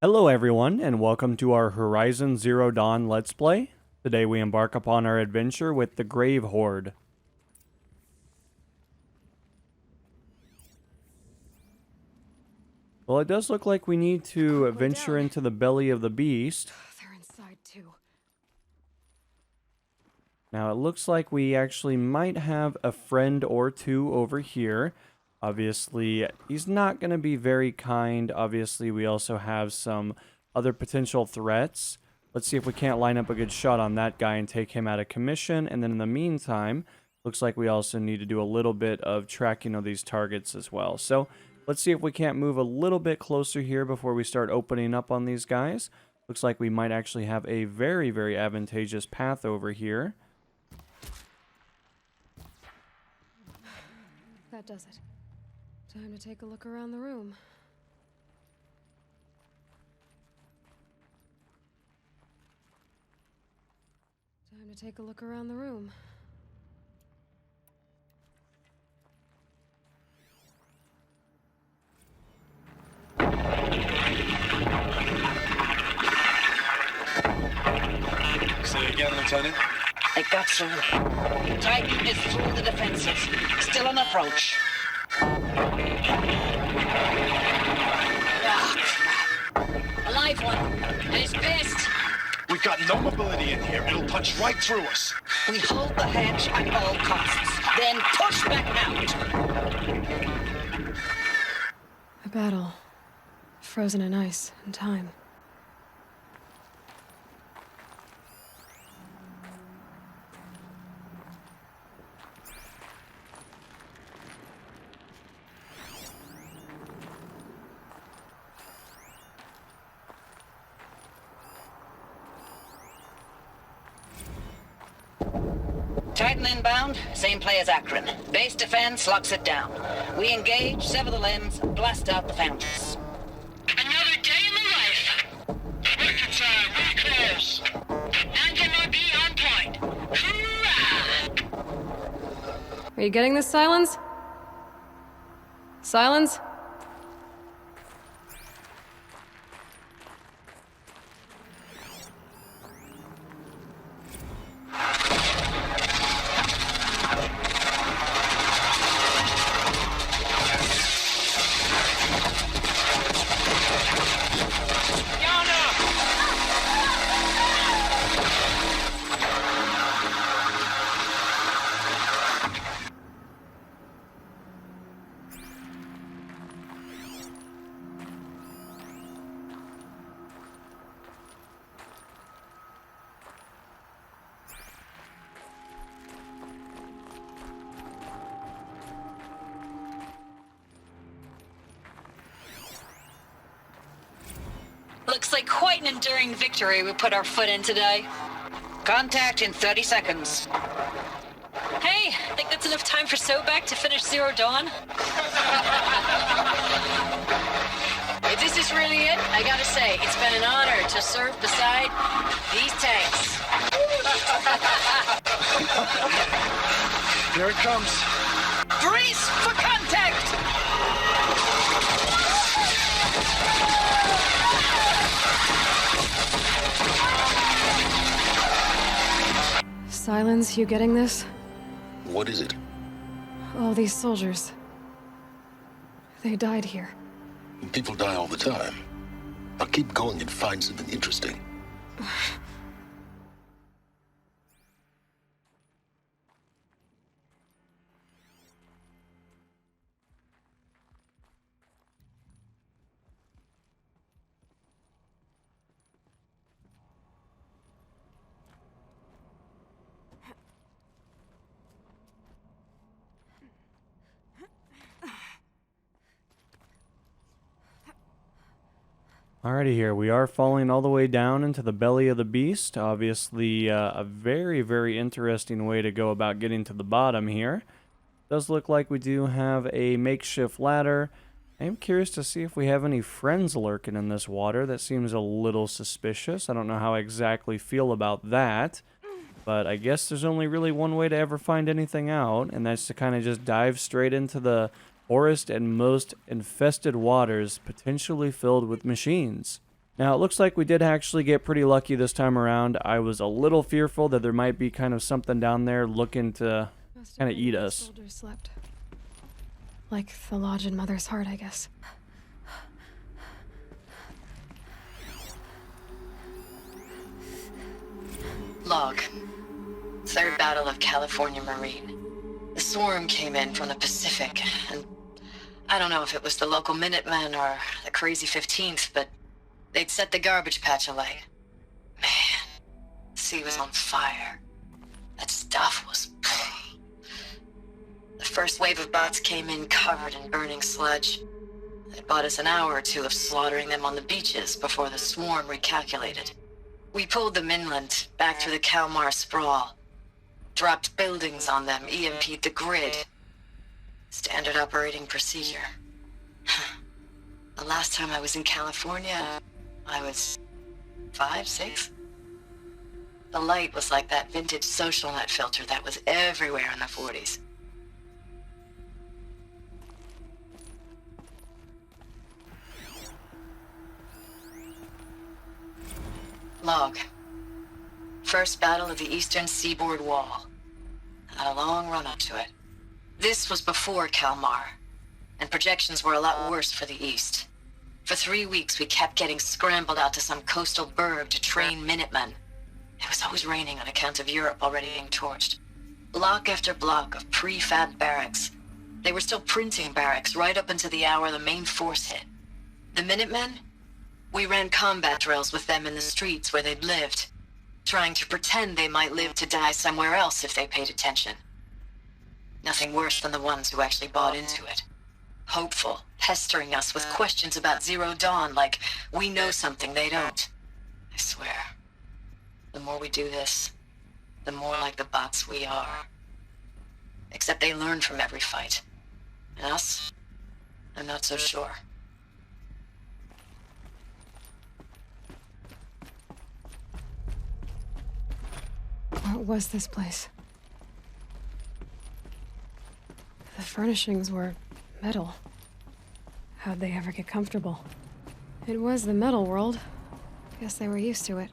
Hello everyone, and welcome to our Horizon Zero Dawn Let's Play. Today we embark upon our adventure with the Grave Hoard. Well, it does look like we need to venture into the belly of the beast. They're inside too. Now it looks like we actually might have a friend or two over here. Obviously, he's not going to be very kind. Obviously, we also have some other potential threats. Let's see if we can't line up a good shot on that guy and take him out of commission. And then in the meantime, looks like we also need to do a little bit of tracking of these targets as well. So let's see if we can't move a little bit closer here before we start opening up on these guys. Looks like we might actually have a very, very advantageous path over here. That does it. Time to take a look around the room. Time to take a look around the room. Say again, Lieutenant. I got through. Titan is through the defenses. Still on approach. Ah, crap. A live one. And he's pissed. We've got no mobility in here. It'll punch right through us. We hold the hedge at all costs. Then push back out. A battle. Frozen in ice and time. Titan inbound, same play as Akron. Base defense locks it down. We engage, sever the limbs, blast out the fountains. Another day in the life. Record time, really close. 90 MOB on point. Hoorah! Are you getting this, Silence? Silence? Looks like quite an enduring victory we put our foot in today. Contact in 30 seconds. Hey, think that's enough time for Sobek to finish Zero Dawn? If this is really it, I gotta say, it's been an honor to serve beside these tanks. Here it comes. Brace for contact! Silence, you getting this? What is it? All these soldiers. They died here. People die all the time. Now keep going and find something interesting. Alrighty here, we are falling all the way down into the belly of the beast. Obviously, a very, very interesting way to go about getting to the bottom here. Does look like we do have a makeshift ladder. I am curious to see if we have any friends lurking in this water. That seems a little suspicious. I don't know how I exactly feel about that. But I guess there's only really one way to ever find anything out, and that's to kind of just dive straight into the forest and most infested waters potentially filled with machines. Now, it looks like we did actually get pretty lucky this time around. I was a little fearful that there might be kind of something down there looking to Must have kind of been eat where the us. soldiers slept. Like the lodge in Mother's Heart, I guess. Log. Third Battle of California Marine. The swarm came in from the Pacific, and I don't know if it was the local Minutemen or the crazy 15th, but they'd set the garbage patch alight. Man, the sea was on fire. That stuff was... The first wave of bots came in covered in burning sludge. It bought us an hour or two of slaughtering them on the beaches before the swarm recalculated. We pulled them inland, back through the Kalmar sprawl. Dropped buildings on them, EMP'd the grid. Standard operating procedure. The last time I was in California, I was 5, 6? The light was like that vintage social net filter that was everywhere in the 40s. Log. First battle of the eastern seaboard wall. Had a long run up to it. This was before Kalmar, and projections were a lot worse for the east. For 3 weeks we kept getting scrambled out to some coastal burg to train Minutemen. It was always raining on account of Europe already being torched. Block after block of prefab barracks. They were still printing barracks right up until the hour the main force hit. The Minutemen? We ran combat drills with them in the streets where they'd lived, trying to pretend they might live to die somewhere else if they paid attention. Nothing worse than the ones who actually bought into it. Hopeful, pestering us with questions about Zero Dawn like we know something they don't. I swear, the more we do this, the more like the bots we are. Except they learn from every fight. And us? I'm not so sure. What was this place? The furnishings were metal. How'd they ever get comfortable? It was the metal world. Guess they were used to it.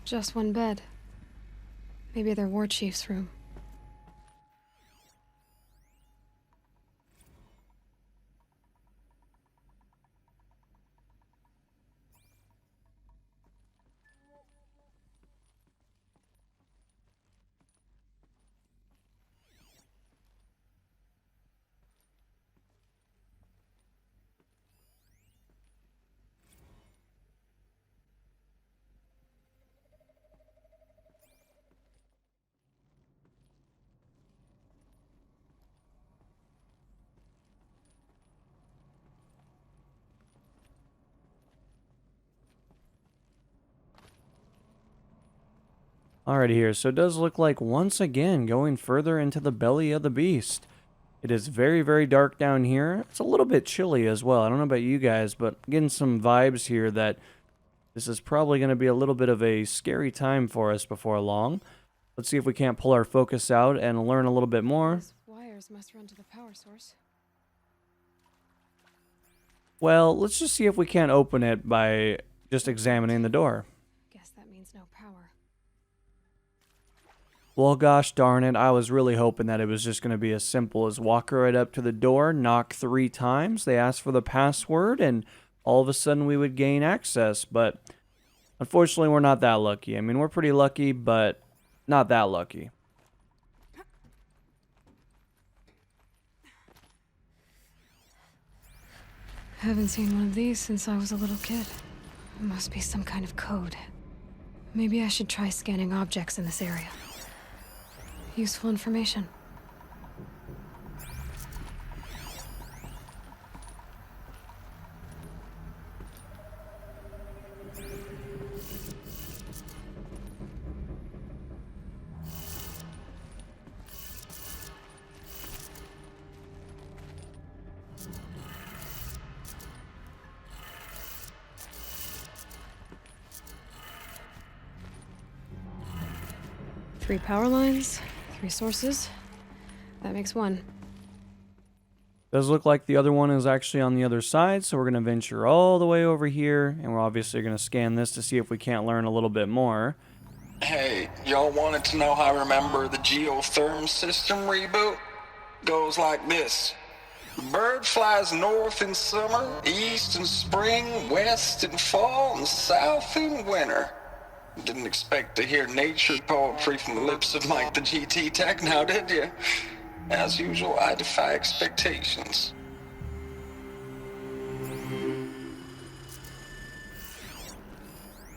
Just one bed. Maybe their war chief's room. Alrighty here, so it does look like once again going further into the belly of the beast. It is very, very dark down here. It's a little bit chilly as well. I don't know about you guys, but I'm getting some vibes here that this is probably going to be a little bit of a scary time for us before long. Let's see if we can't pull our focus out and learn a little bit more. These wires must run to the power source. Well, let's just see if we can't open it by just examining the door. Guess that means no power. Well, gosh darn it, I was really hoping that it was just going to be as simple as walk right up to the door, knock 3 times, they ask for the password, and all of a sudden we would gain access. But unfortunately, we're not that lucky. I mean, we're pretty lucky, but not that lucky. Haven't seen one of these since I was a little kid. It must be some kind of code. Maybe I should try scanning objects in this area. Useful information. Three power lines, 3 sources. That makes 1. Does look like the other one is actually on the other side, so we're going to venture all the way over here, and we're obviously going to scan this to see if we can't learn a little bit more. Hey, y'all wanted to know how I remember the geotherm system reboot? Goes like this. Bird flies north in summer, east in spring, west in fall, and south in winter. Didn't expect to hear nature poetry from the lips of Mike the GT Tech now, did you? As usual, I defy expectations.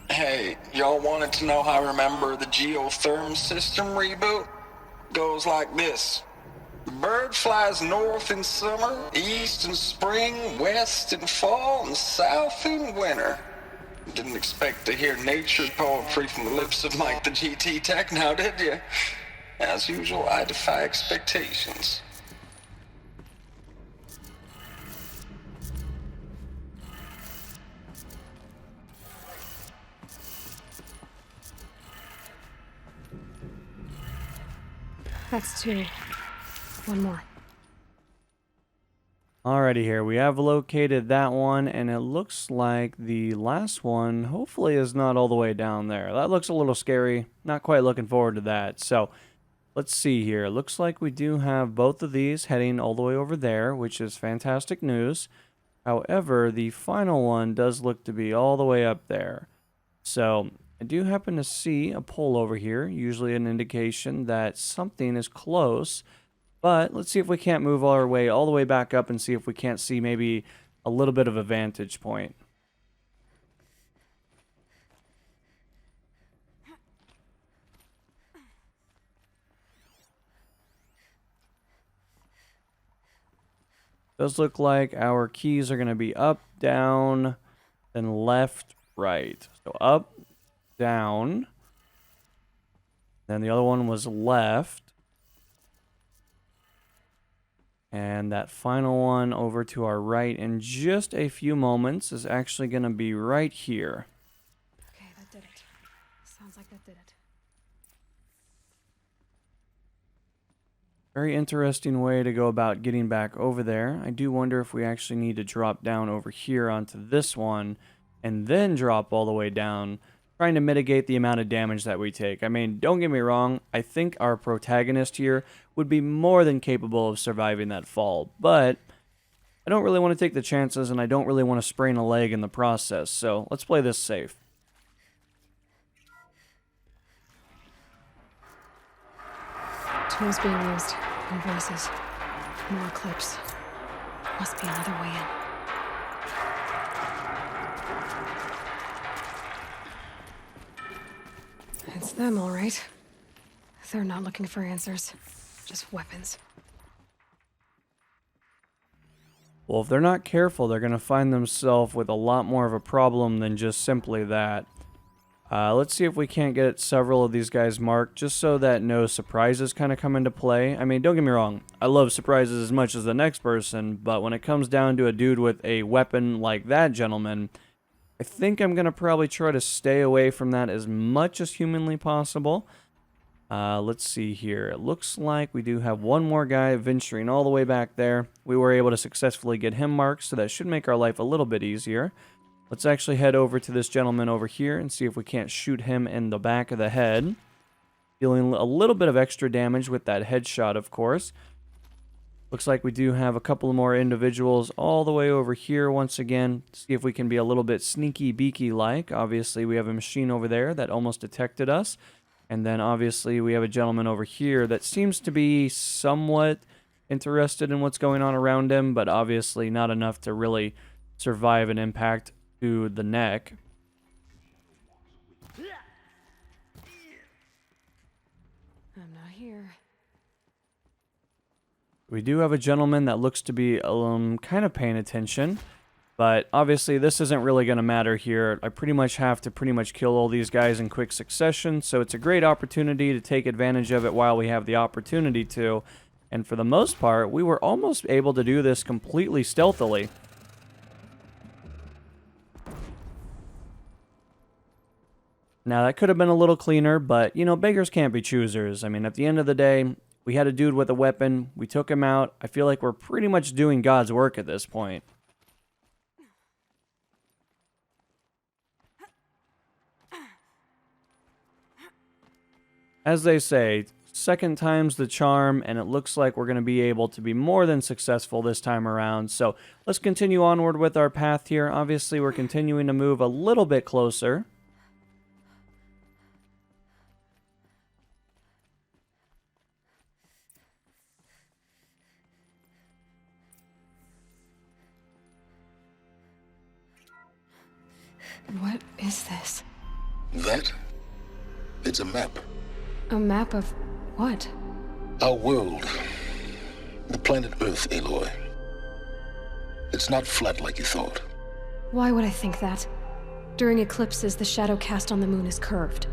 Hey, y'all wanted to know how I remember the geotherm system reboot? Goes like this. Bird flies north in summer, east in spring, west in fall, and south in winter. Didn't expect to hear nature poetry from the lips of Mike the GT Tech now, did you? As usual, I defy expectations. That's 2. One more. Alrighty here, we have located that one, and it looks like the last one hopefully is not all the way down there. That looks a little scary. Not quite looking forward to that. So, let's see here. Looks like we do have both of these heading all the way over there, which is fantastic news. However, the final one does look to be all the way up there. So, I do happen to see a pole over here, usually an indication that something is close. But let's see if we can't move our way all the way back up and see if we can't see maybe a little bit of a vantage point. Does look like our keys are going to be up, down, then left, right. So up, down. Then the other one was left. And that final one over to our right in just a few moments is actually going to be right here. Okay, that did it. Sounds like that did it. Very interesting way to go about getting back over there. I do wonder if we actually need to drop down over here onto this one and then drop all the way down, trying to mitigate the amount of damage that we take. I mean, don't get me wrong, I think our protagonist here would be more than capable of surviving that fall, but I don't really want to take the chances, and I don't really want to sprain a leg in the process, so let's play this safe. Tools being used. And voices. More clips. Must be another way in. It's them, all right. They're not looking for answers. Just weapons. Well, if they're not careful, they're going to find themselves with a lot more of a problem than just simply that. Let's see if we can't get several of these guys marked, just so that no surprises kind of come into play. I mean, don't get me wrong, I love surprises as much as the next person, but when it comes down to a dude with a weapon like that gentleman, I think I'm going to probably try to stay away from that as much as humanly possible. Let's see here. It looks like we do have one more guy venturing all the way back there. We were able to successfully get him marked, so that should make our life a little bit easier. Let's actually head over to this gentleman over here and see if we can't shoot him in the back of the head. Dealing a little bit of extra damage with that headshot, of course. Looks like we do have a couple more individuals all the way over here once again. See if we can be a little bit sneaky beaky like. Obviously, we have a machine over there that almost detected us. And then obviously we have a gentleman over here that seems to be somewhat interested in what's going on around him, but obviously not enough to really survive an impact to the neck. I'm not here. We do have a gentleman that looks to be kind of paying attention, but obviously this isn't really going to matter here. I pretty much have to kill all these guys in quick succession, so it's a great opportunity to take advantage of it while we have the opportunity to. And for the most part, we were almost able to do this completely stealthily. Now, that could have been a little cleaner, but, you know, beggars can't be choosers. I mean, at the end of the day, We had a dude with a weapon. We took him out. I feel like we're pretty much doing God's work at this point. As they say, second time's the charm, and it looks like we're going to be able to be more than successful this time around. So let's continue onward with our path here. Obviously, we're continuing to move a little bit closer. What is this? That? It's a map. A map of what? Our world. The planet Earth, Aloy. It's not flat like you thought. Why would I think that? During eclipses, the shadow cast on the moon is curved.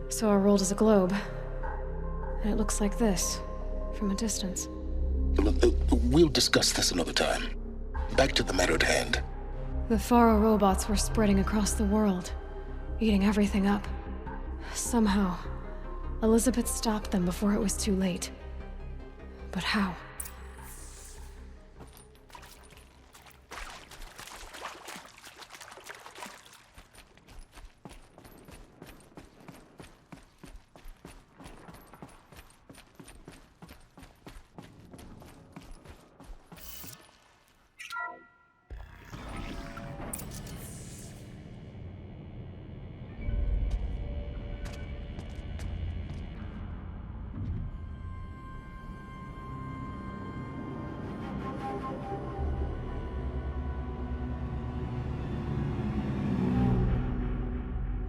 So our world is a globe. And it looks like this, from a distance. We'll discuss this another time. Back to the matter at hand. The Faro robots were spreading across the world, eating everything up. Somehow, Elizabeth stopped them before it was too late. But how?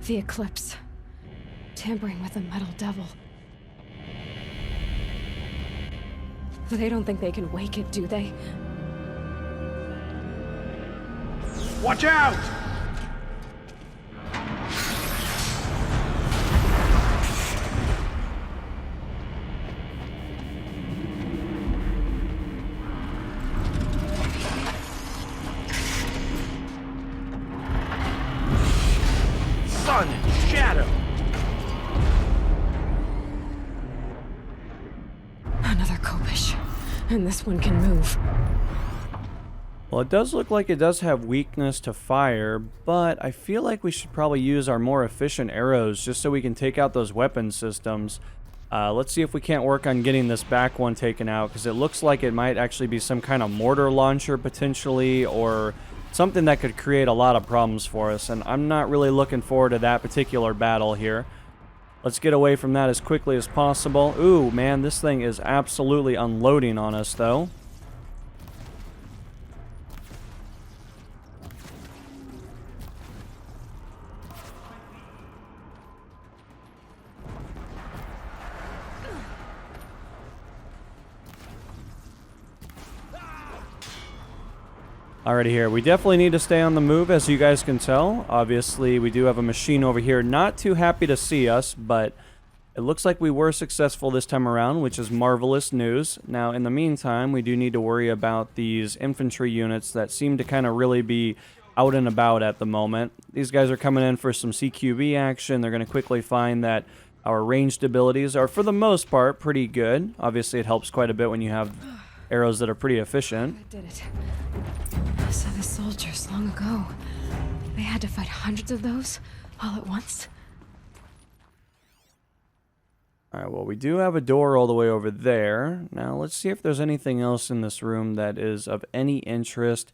The eclipse. Tampering with the metal devil. They don't think they can wake it, do they? Watch out! Sun, shadow. Another Kopish. And this one can move. Well, it does look like it does have weakness to fire, but I feel like we should probably use our more efficient arrows just so we can take out those weapon systems. Let's see if we can't work on getting this back one taken out, because it looks like it might actually be some kind of mortar launcher potentially, or something that could create a lot of problems for us, and I'm not really looking forward to that particular battle here. Let's get away from that as quickly as possible. Ooh, man, this thing is absolutely unloading on us, though. Alrighty here, we definitely need to stay on the move, as you guys can tell. Obviously, we do have a machine over here not too happy to see us, but it looks like we were successful this time around, which is marvelous news. Now, in the meantime, we do need to worry about these infantry units that seem to kind of really be out and about at the moment. These guys are coming in for some CQB action. They're going to quickly find that our ranged abilities are, for the most part, pretty good. Obviously, it helps quite a bit when you have arrows that are pretty efficient. I did it. So the soldiers long ago, they had to fight hundreds of those all at once? Alright, well, we do have a door all the way over there. Now, let's see if there's anything else in this room that is of any interest.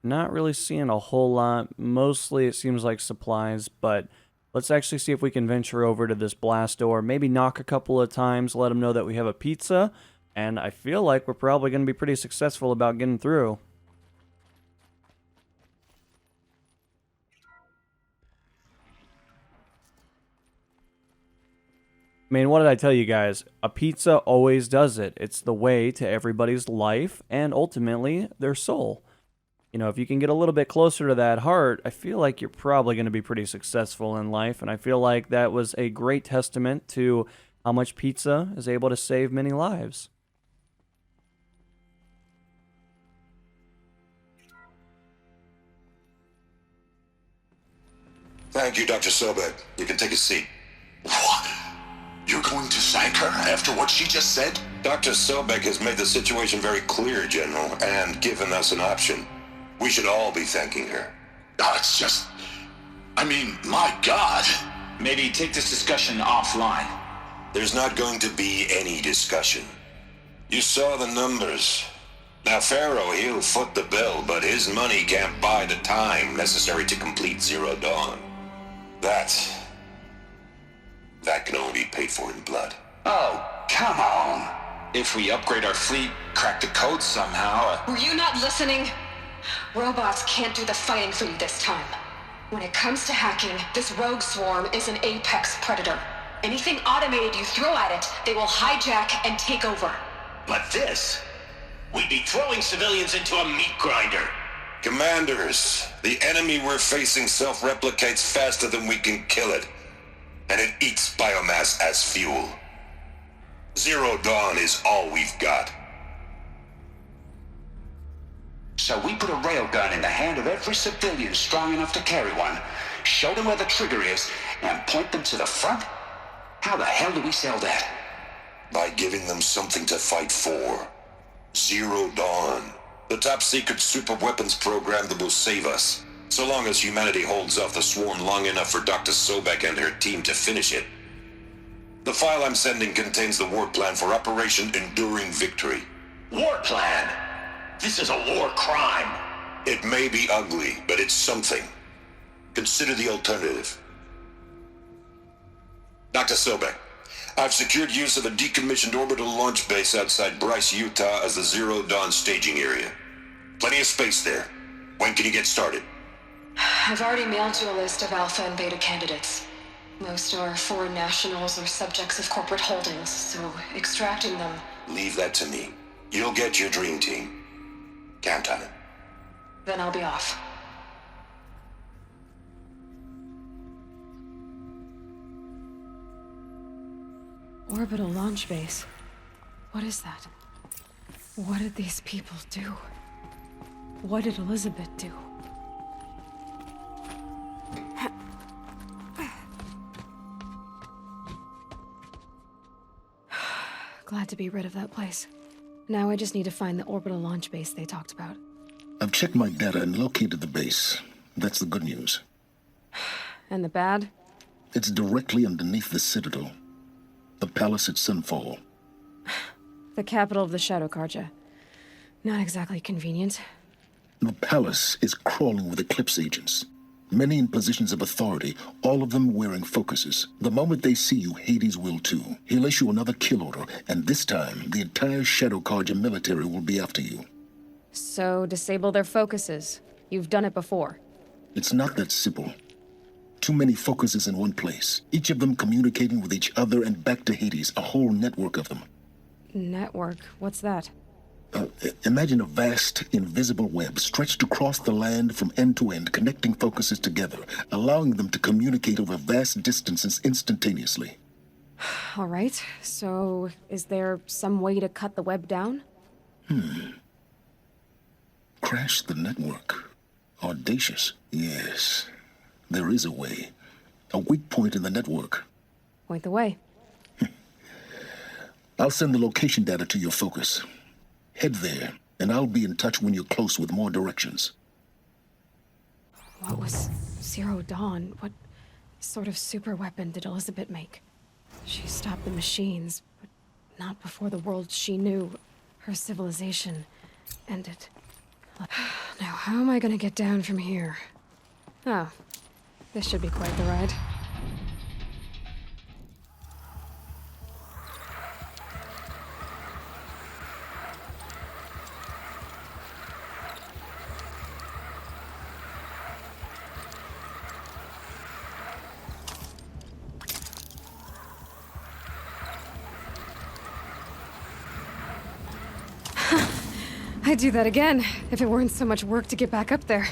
Not really seeing a whole lot. Mostly, it seems like supplies, but let's actually see if we can venture over to this blast door. Maybe knock a couple of times, let them know that we have a pizza, and I feel like we're probably going to be pretty successful about getting through. I mean, what did I tell you guys? A pizza always does it. It's the way to everybody's life and ultimately their soul. You know, if you can get a little bit closer to that heart, I feel like you're probably going to be pretty successful in life. And I feel like that was a great testament to how much pizza is able to save many lives. Thank you, Dr. Sobek. You can take a seat. What? You're going to sank her after what she just said? Dr. Sobek has made the situation very clear, General, and given us an option. We should all be thanking her. Oh, it's just... I mean, my God. Maybe take this discussion offline. There's not going to be any discussion. You saw the numbers. Now, Pharaoh, he'll foot the bill, but his money can't buy the time necessary to complete Zero Dawn. That can only be paid for in blood. Oh, come on. If we upgrade our fleet, crack the code somehow... Were you not listening? Robots can't do the fighting for you this time. When it comes to hacking, this rogue swarm is an apex predator. Anything automated you throw at it, they will hijack and take over. But this... We'd be throwing civilians into a meat grinder. Commanders, the enemy we're facing self-replicates faster than we can kill it. And it eats biomass as fuel. Zero Dawn is all we've got. So we put a railgun in the hand of every civilian strong enough to carry one, show them where the trigger is, and point them to the front? How the hell do we sell that? By giving them something to fight for. Zero Dawn. The top-secret super-weapons program that will save us. So long as humanity holds off the swarm long enough for Dr. Sobek and her team to finish it. The file I'm sending contains the war plan for Operation Enduring Victory. War plan? This is a war crime. It may be ugly, but it's something. Consider the alternative. Dr. Sobek, I've secured use of a decommissioned orbital launch base outside Bryce, Utah as the Zero Dawn staging area. Plenty of space there. When can you get started? I've already mailed you a list of alpha and beta candidates. Most are foreign nationals or subjects of corporate holdings, so extracting them... Leave that to me. You'll get your dream team. Count on it. Then I'll be off. Orbital launch base. What is that? What did these people do? What did Elizabeth do? Glad to be rid of that place. Now I just need to find the orbital launch base they talked about. I've checked my data and located the base. That's the good news. And the bad? It's directly underneath the Citadel. The palace at Sunfall. The capital of the Shadow Carja. Not exactly convenient. The palace is crawling with Eclipse agents. Many in positions of authority, all of them wearing focuses. The moment they see you, Hades will too. He'll issue another kill order, and this time, the entire Shadow Carja military will be after you. So, disable their focuses. You've done it before. It's not that simple. Too many focuses in one place, each of them communicating with each other and back to Hades, a whole network of them. Network? What's that? Imagine a vast, invisible web stretched across the land from end to end, connecting focuses together, allowing them to communicate over vast distances instantaneously. All right, so is there some way to cut the web down? Crash the network. Audacious. Yes, there is a way. A weak point in the network. Point the way. I'll send the location data to your focus. Head there, and I'll be in touch when you're close with more directions. What was Zero Dawn? What sort of super weapon did Elizabeth make? She stopped the machines, but not before the world she knew, her civilization, ended. Now, how am I gonna get down from here? Oh, this should be quite the ride. I'd do that again, if it weren't so much work to get back up there.